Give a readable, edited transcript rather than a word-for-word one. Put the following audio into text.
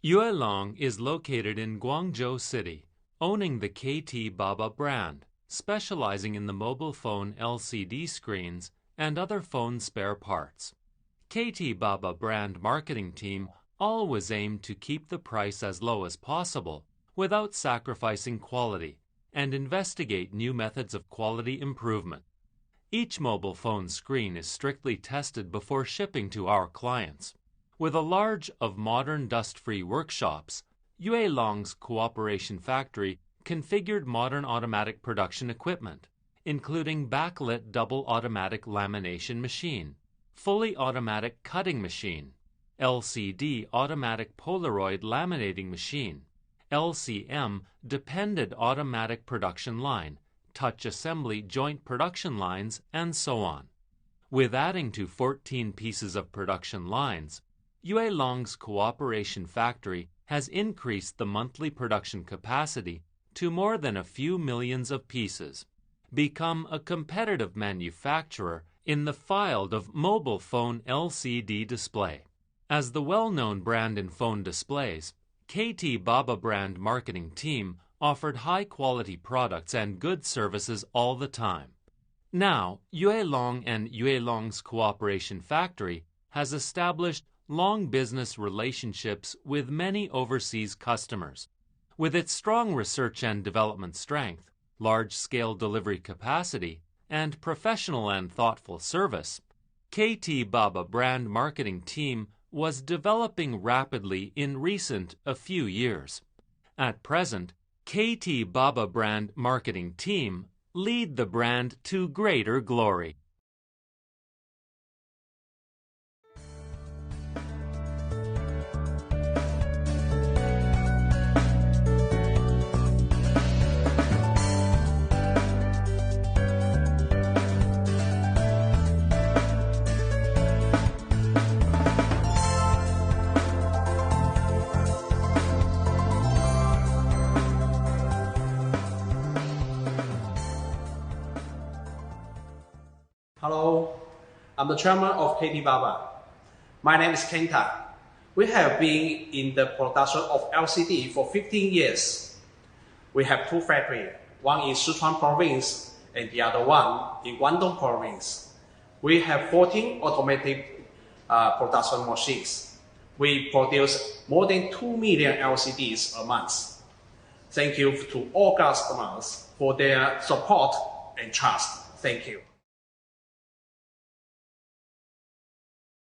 Yuelong is located in Guangzhou City, owning the KTBABA brand, specializing in the mobile phone LCD screens and other phone spare parts. KTBABA brand marketing team always aim to keep the price as low as possible without sacrificing quality and investigate new methods of quality improvement. Each mobile phone screen is strictly tested before shipping to our clients. With a large of modern dust-free workshops, Yuelong's cooperation factory configured modern automatic production equipment, including backlit double automatic lamination machine, fully automatic cutting machine, LCD automatic Polaroid laminating machine, LCM dependent automatic production line, touch assembly joint production lines, and so on. With adding to 14 pieces of production lines, Yuelong's cooperation factory has increased the monthly production capacity to more than a few millions of pieces, become a competitive manufacturer in the field of mobile phone LCD display. As the well-known brand in phone displays, KTBABA brand marketing team offered high-quality products and good services all the time. Now, Yuelong and Yuelong's cooperation factory has established long business relationships with many overseas customers. With its strong research and development strength, large-scale delivery capacity, and professional and thoughtful service, KTBABA brand marketing team was developing rapidly in a few years. At present, KTBABA brand marketing team lead the brand to greater glory. Hello, I'm the chairman of KTBABA. My name is Kenta. We have been in the production of LCD for 15 years. We have two factories, one in Sichuan province and the other one in Guangdong province. We have 14 automatic production machines. We produce more than 2 million LCDs a month. Thank you to all customers for their support and trust. Thank you.